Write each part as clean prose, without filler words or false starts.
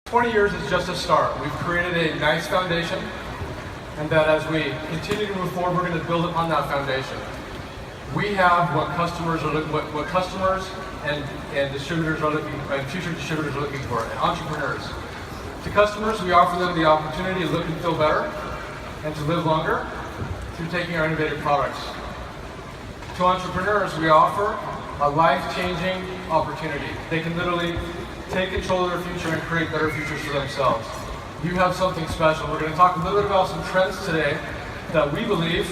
20 years is just a start. We've created a nice foundation, and that as we continue to move forward, we're going to build upon that foundation. We have what customers and distributors are looking, and future distributors are looking for, and entrepreneurs. To customers, we offer them the opportunity to look and feel better, and to live longer through taking our innovative products. To entrepreneurs, we offer a life-changing opportunity. They can literally take control of their future and create better futures for themselves. You have something special. We're going to talk a little bit about some trends today that we believe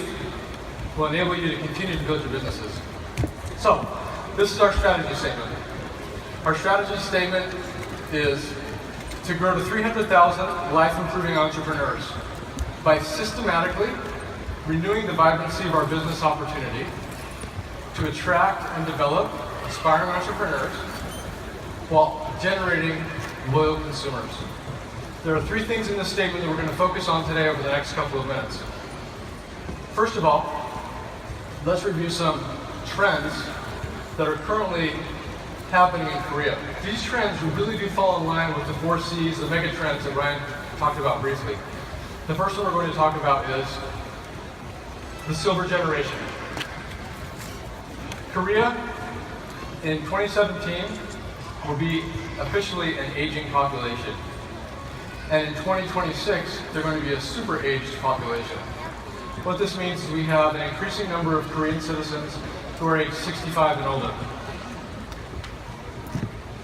will enable you to continue to build your businesses. So, this is our strategy statement. Our strategy statement is to grow to 300,000 life-improving entrepreneurs by systematically renewing the vibrancy of our business opportunity to attract and develop aspiring entrepreneurs while generating loyal consumers. There are three things in this statement that we're going to focus on today over the next couple of minutes. First of all, let's review some trends that are currently happening in Korea. These trends really do fall in line with the 4 C's, the mega trends that Ryan talked about briefly. The first one we're going to talk about is the silver generation. Korea in 2017 will be officially an aging population. And in 2026, they're going to be a super aged population. What this means is we have an increasing number of Korean citizens who are age 65 and older.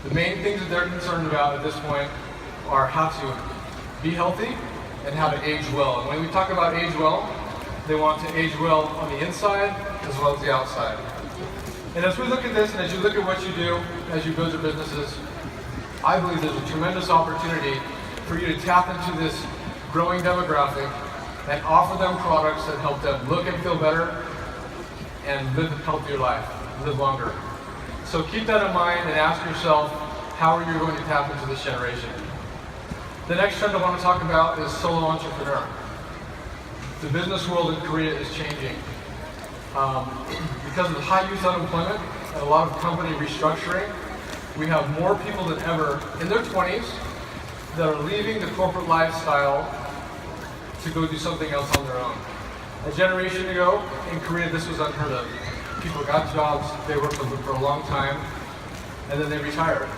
The main things that they're concerned about at this point are how to be healthy and how to age well. And when we talk about age well, they want to age well on the inside as well as the outside. And as we look at this, and as you look at what you do, as you build your businesses, I believe there's a tremendous opportunity for you to tap into this growing demographic and offer them products that help them look and feel better and live a healthier life, live longer. So keep that in mind and ask yourself, how are you going to tap into this generation? The next trend I want to talk about is solo entrepreneur. The business world in Korea is changing. Because of the high youth unemployment and a lot of company restructuring, we have more people than ever in their 20s that are leaving the corporate lifestyle to go do something else on their own. A generation ago in Korea, this was unheard of. People got jobs, they worked for a long time, and then they retired.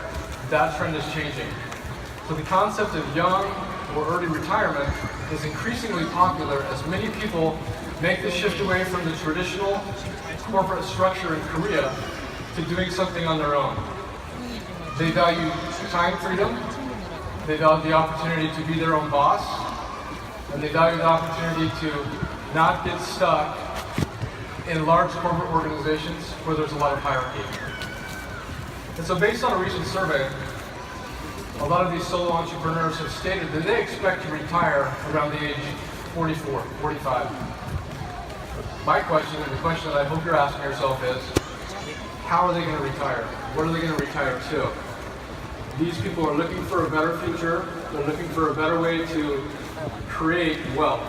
That trend is changing. So the concept of young or early retirement is increasingly popular as many people make the shift away from the traditional corporate structure in Korea to doing something on their own. They value time freedom, they value the opportunity to be their own boss, and they value the opportunity to not get stuck in large corporate organizations where there's a lot of hierarchy. And so based on a recent survey, a lot of these solo entrepreneurs have stated that they expect to retire around the age 44, 45. My question, and the question that I hope you're asking yourself is, how are they going to retire? What are they going to retire to? These people are looking for a better future. They're looking for a better way to create wealth.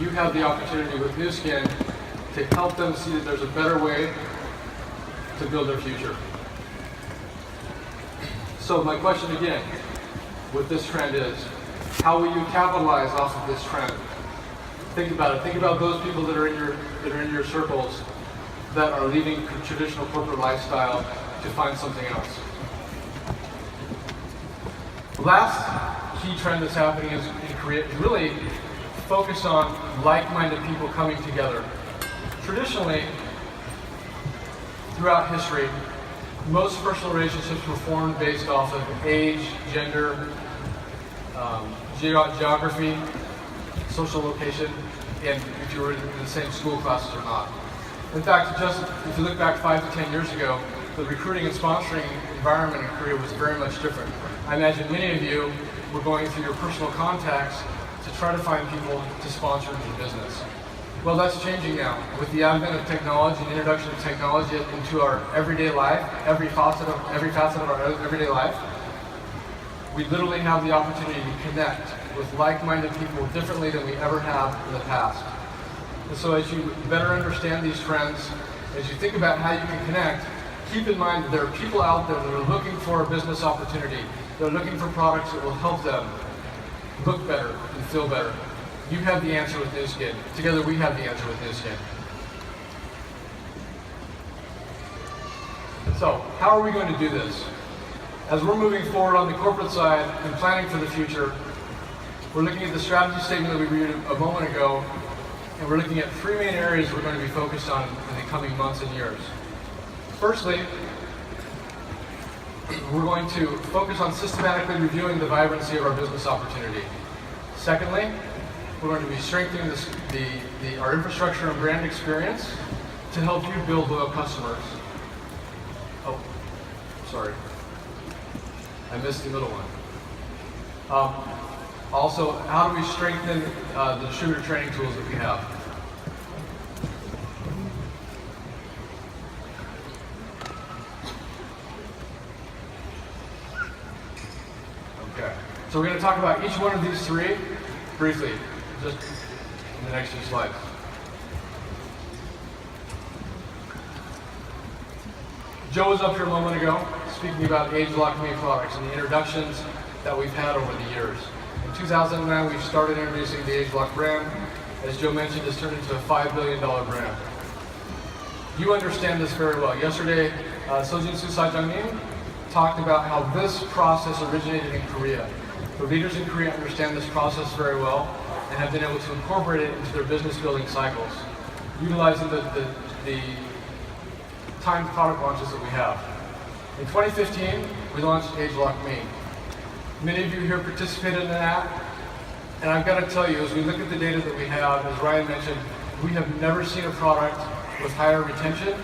You have the opportunity with Nu Skin to help them see that there's a better way to build their future. So my question again with this trend is, how will you capitalize off of this trend? Think about it. Think about those people that are in your circles that are leaving traditional corporate lifestyle to find something else. The last key trend that's happening in Korea is really focused on like-minded people coming together. Traditionally, throughout history, most personal relationships were formed based off of age, gender, geography, social location, and if you were in the same school classes or not. In fact, just if you look back 5 to 10 years ago, the recruiting and sponsoring environment in Korea was very much different. I imagine many of you were going through your personal contacts to try to find people to sponsor your business. Well, that's changing now. With the advent of technology and introduction of technology into our everyday life, every facet of our everyday life, we literally have the opportunity to connect with like-minded people differently than we ever have in the past. And so as you better understand these trends, as you think about how you can connect, keep in mind that there are people out there that are looking for a business opportunity. They're looking for products that will help them look better and feel better. You have the answer with Nu Skin. Together we have the answer with Nu Skin. So, how are we going to do this? As we're moving forward on the corporate side and planning for the future, we're looking at the strategy statement that we reviewed a moment ago, and we're looking at three main areas we're going to be focused on in the coming months and years. Firstly, we're going to focus on systematically reviewing the vibrancy of our business opportunity. Secondly, we're going to be strengthening our infrastructure and brand experience to help you build loyal customers. Oh, sorry. I missed the middle one. Also, how do we strengthen the distributor training tools that we have? Okay, so we're going to talk about each one of these three briefly, just in the next few slides. Joe was up here a moment ago speaking about ageLOC Me products and the introductions that we've had over the years. In 2009, we started introducing the ageLOC brand. As Joe mentioned, it's turned into a $5 billion brand. You understand this very well. Yesterday, Sojin Susai Jangmin talked about how this process originated in Korea. The leaders in Korea understand this process very well and have been able to incorporate it into their business building cycles, utilizing the timed product launches that we have. In 2015, we launched ageLOC Me. Many of you here participated in that, and I've got to tell you, as we look at the data that we have, as Ryan mentioned, we have never seen a product with higher retention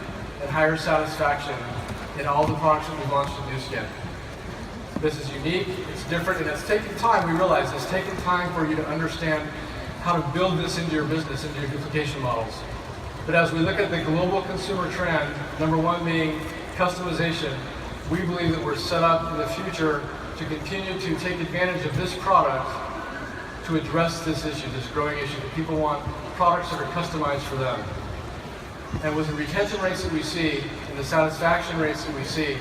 and higher satisfaction in all the products that we've launched in Nu Skin. This is unique, it's different, and it's taken time. We realize it's taken time for you to understand how to build this into your business, into your duplication models. But as we look at the global consumer trend, number one being customization, we believe that we're set up in the future to continue to take advantage of this product to address this issue, this growing issue, that people want products that are customized for them. And with the retention rates that we see and the satisfaction rates that we see,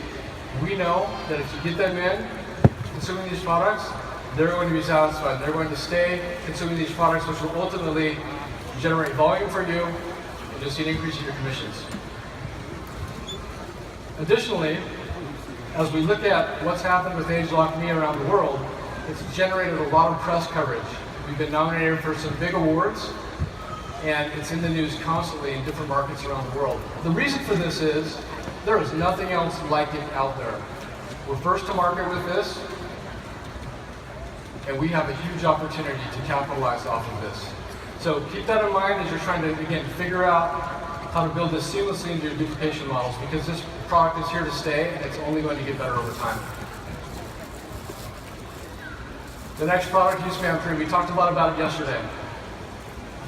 we know that if you get them in consuming these products, they're going to be satisfied. They're going to stay consuming these products, which will ultimately generate volume for you and you'll see an increase in your commissions. Additionally, as we look at what's happened with ageLOC Me around the world, it's generated a lot of press coverage. We've been nominated for some big awards, and it's in the news constantly in different markets around the world. The reason for this is there is nothing else like it out there. We're first to market with this, and we have a huge opportunity to capitalize off of this. So keep that in mind as you're trying to, again, figure out how to build this seamlessly into your duplication models, because this product is here to stay and it's only going to get better over time. The next product, U-Span 3, we talked a lot about it yesterday.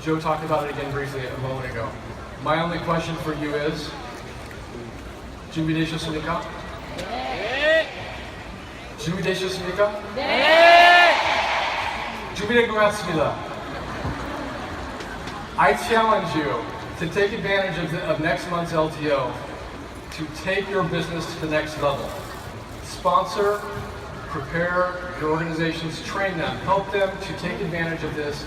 Joe talked about it again briefly a moment ago. My only question for you is, 준비되셨습니까? 네. 준비되셨습니까? 네. 준비된 것 같습니다. I challenge you to take advantage of next month's LTO to take your business to the next level. Sponsor, prepare your organizations, train them, help them to take advantage of this,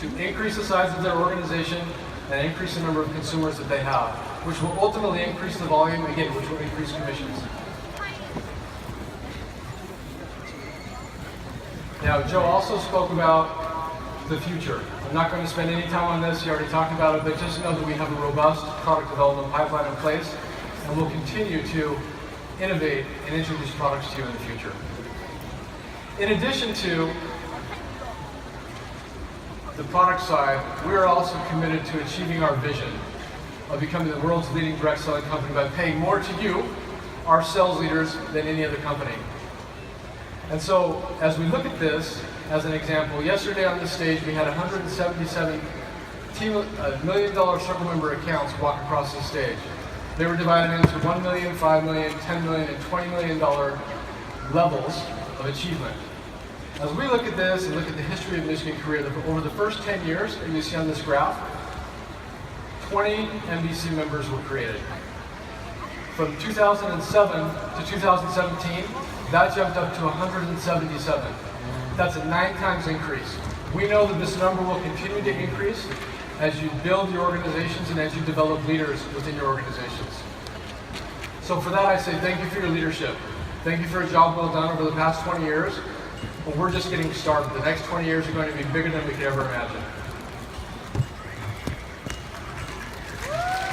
to increase the size of their organization and increase the number of consumers that they have, which will ultimately increase the volume, again, which will increase commissions. Now, Joe also spoke about the future. I'm not going to spend any time on this, he already talked about it, but just know that we have a robust product development pipeline in place, and we'll continue to innovate and introduce products to you in the future. In addition to the product side, we are also committed to achieving our vision of becoming the world's leading direct selling company by paying more to you, our sales leaders, than any other company. And so, as we look at this, as an example, yesterday on this stage we had 177 $1 million circle member accounts walk across the stage. They were divided into $1 million, $5 million, $10 million, and $20 million levels of achievement. As we look at this and look at the history of Nu Skin Korea, over the first 10 years, as you see on this graph, 20 MDC members were created. From 2007 to 2017, That jumped up to 177. That's a 9 times increase. We know that this number will continue to increase as you build your organizations and as you develop leaders within your organizations. So for that I say thank you for your leadership. Thank you for a job well done over the past 20 years. But we're just getting started. The next 20 years are going to be bigger than we could ever imagine.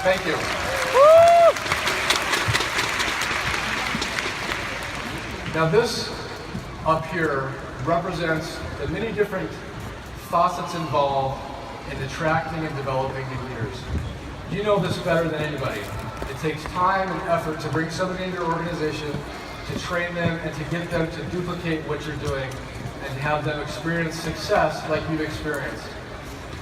Thank you. Now this up here represents the many different facets involved in attracting and developing new leaders. You know this better than anybody. It takes time and effort to bring somebody into your organization, to train them, and to get them to duplicate what you're doing and have them experience success like you've experienced.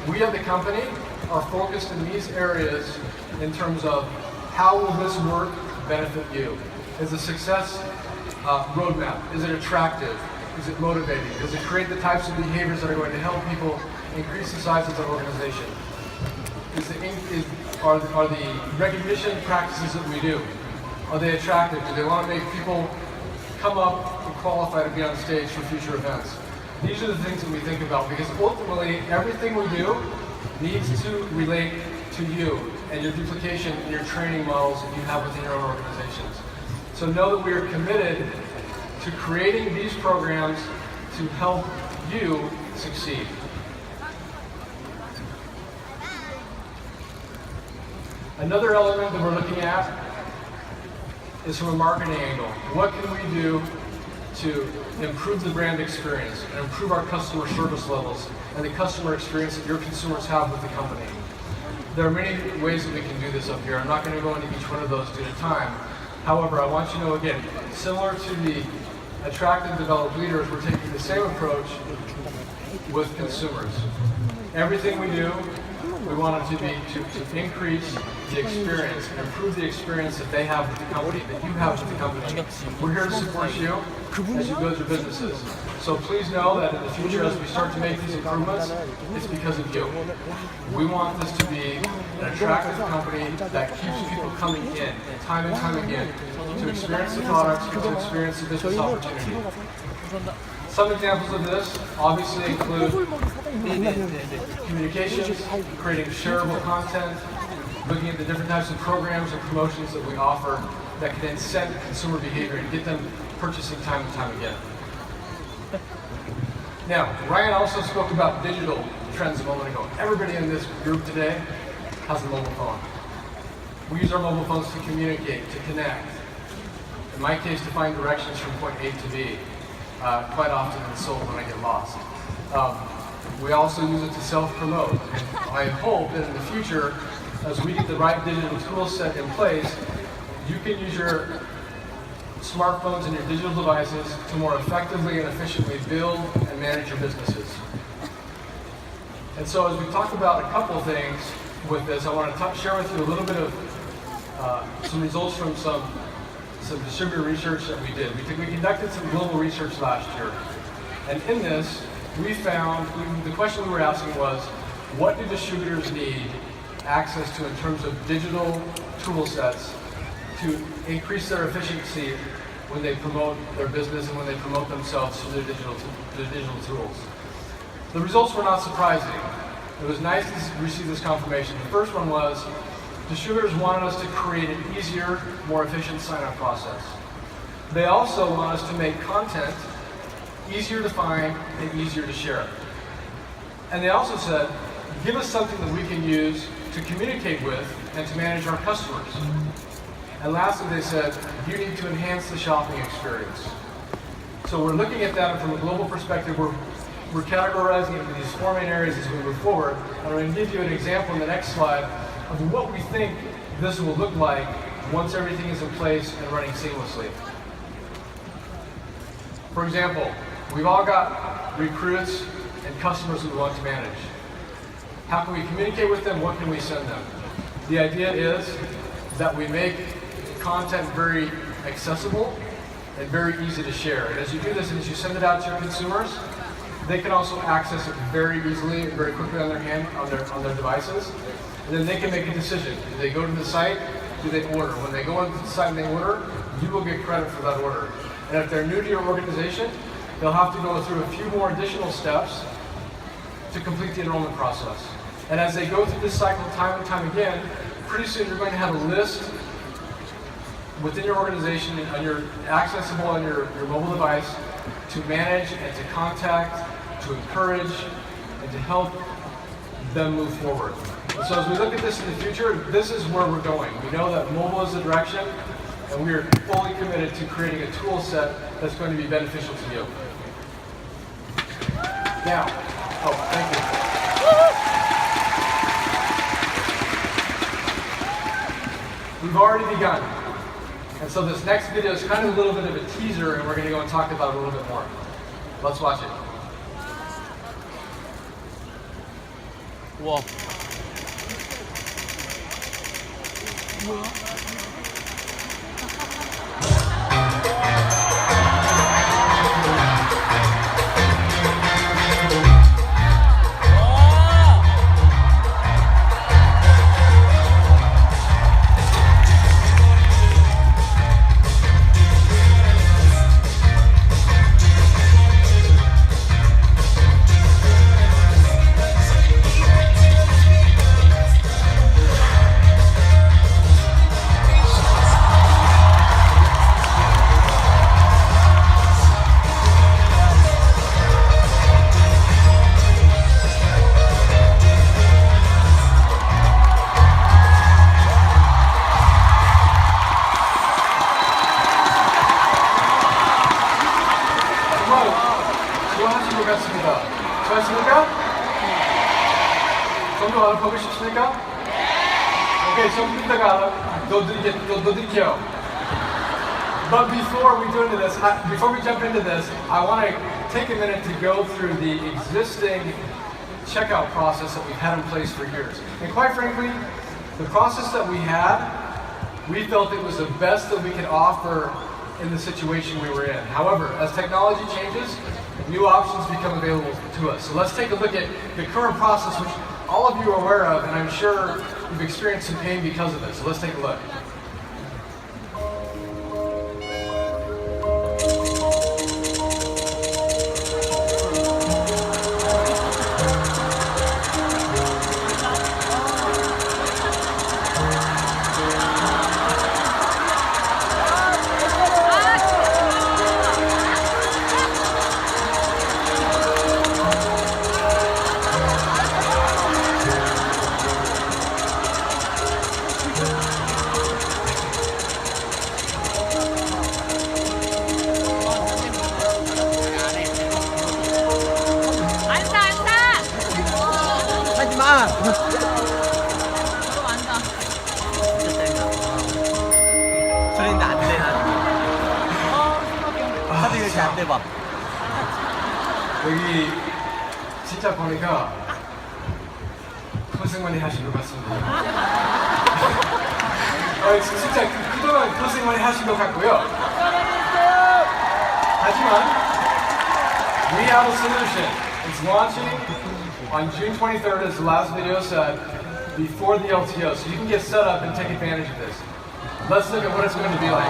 We at the company are focused in these areas in terms of how will this work benefit you? Is the success roadmap, is it attractive? Is it motivating? Does it create the types of behaviors that are going to help people increase the size of their organization? Are the recognition practices that we do, are they attractive? Do they want to make people come up and qualify to be on stage for future events? These are the things that we think about, because ultimately everything we do needs to relate to you and your duplication and your training models that you have within your own organizations. So know that we are committed to creating these programs to help you succeed. Another element that we're looking at is from a marketing angle. What can we do to improve the brand experience and improve our customer service levels and the customer experience that your consumers have with the company? There are many ways that we can do this up here. I'm not going to go into each one of those due to time. However, I want you to know again, similar to the attract and develop leaders, we're taking the same approach with consumers. Everything we do, we want it to be to increase the experience and improve the experience that they have with the company, that you have with the company. We're here to support you as you build your businesses. So please know that in the future, as we start to make these improvements, it's because of you. We want this to be an attractive company that keeps people coming in time and time again to experience the products and to experience the business opportunity. Some examples of this obviously include communications, creating shareable content, looking at the different types of programs and promotions that we offer that can incent consumer behavior and get them purchasing time and time again. Now, Ryan also spoke about digital trends a moment ago. Everybody in this group today has a mobile phone. We use our mobile phones to communicate, to connect. In my case, to find directions from point A to B. Quite often in Seoul when I get lost. We also use it to self-promote. I hope that in the future, as we get the right digital tool set in place, you can use your smartphones and your digital devices to more effectively and efficiently build and manage your businesses. And so as we talk about a couple of things with this, I want to share with you a little bit of some results from some distributor research that we did. We conducted some global research last year. And in this, we found, the question we were asking was, what do distributors need access to in terms of digital tool sets to increase their efficiency when they promote their business and when they promote themselves through their digital tools? The results were not surprising. It was nice to receive this confirmation. The first one was, distributors wanted us to create an easier, more efficient sign-up process. They also want us to make content easier to find and easier to share. And they also said, give us something that we can use to communicate with and to manage our customers. And lastly, they said, you need to enhance the shopping experience. So we're looking at that from a global perspective. We're categorizing into these 4 main areas as we move forward. And I'm going to give you an example in the next slide of what we think this will look like once everything is in place and running seamlessly. For example, we've all got recruits and customers that we want to manage. How can we communicate with them? What can we send them? The idea is that we make content very accessible and very easy to share. And as you do this and as you send it out to your consumers, they can also access it very easily and very quickly on their devices. And then they can make a decision. Do they go to the site? Do they order? When they go onto the site and they order, you will get credit for that order. And if they're new to your organization, they'll have to go through a few more additional steps to complete the enrollment process. And as they go through this cycle time and time again, pretty soon you're going to have a list within your organization on your accessible on your mobile device to manage and to contact, to encourage, and to help them move forward. And so as we look at this in the future, this is where we're going. We know that mobile is the direction, and we are fully committed to creating a tool set that's going to be beneficial to you. Now, thank you. We've already begun. And so this next video is kind of a little bit of a teaser, and we're going to go and talk about it a little bit more. Let's watch it. 우와. 수고하셨습니까? 좀 더 알아보고 싶습니까? 오케이, 좀 이따가 더 드릴게요. But before we jump into this, I want to take a minute to go through the existing checkout process that we've had in place for years. And quite frankly, the process that we had, we felt it was the best that we could offer in the situation we were in. However, as technology changes, new options become available to us. So let's take a look at the current process, which all of you are aware of, and I'm sure you've experienced some pain because of it. So let's take a look. 저랬는데 안 되나? 카드 이렇게 안 돼 봐. 여기 진짜 보니까 고생 많이 하신 것 같습니다. 진짜 그동안 고생 많이 하신 것 같고요. 하지만 we have a solution. It's launching on June 23rd, as the last video said, before the LTO, so you can get set up and take advantage of this. Let's look at what it's going to be like.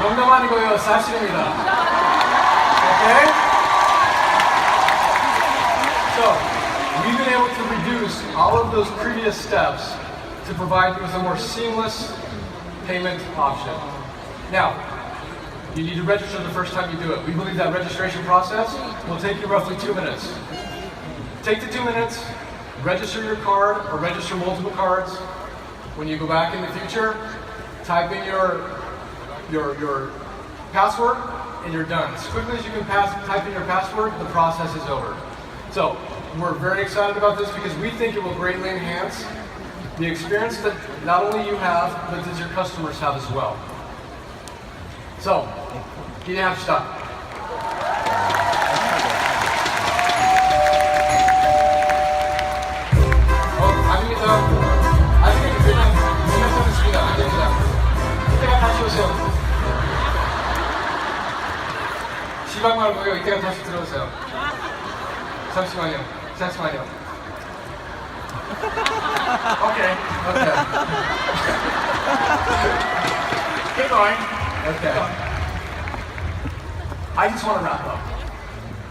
농담 아니고요, 사실입니다. Okay? So, we've been able to reduce all of those previous steps to provide you with a more seamless payment option. Now, you need to register the first time you do it. We believe that registration process will take you roughly 2 minutes. Take the 2 minutes, register your card or register multiple cards. When you go back in the future, type in your password and you're done. As quickly as you can type in your password, the process is over. So we're very excited about this because we think it will greatly enhance the experience that not only you have, but that your customers have as well. So, 기대합시다. 말고요. 이때가 다시 들어오세요. 잠시만요. Okay. Keep going. Okay. I just want to wrap up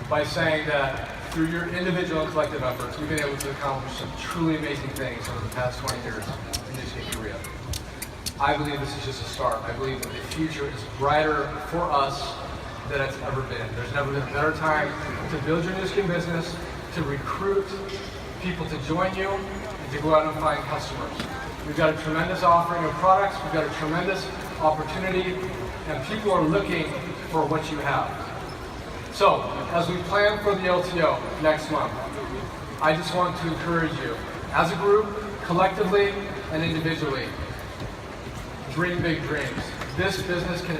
by saying that through your individual and collective efforts, we've been able to accomplish some truly amazing things over the past 20 years in Nishiki Korea. I believe this is just a start. I believe that the future is brighter for us than it's ever been. There's never been a better time to build your Nishiki business, to recruit people to join you, and to go out and find customers. We've got a tremendous offering of products, we've got a tremendous opportunity, and people are looking for what you have. So, as we plan for the LTO next month, I just want to encourage you, as a group, collectively and individually, dream big dreams. This business can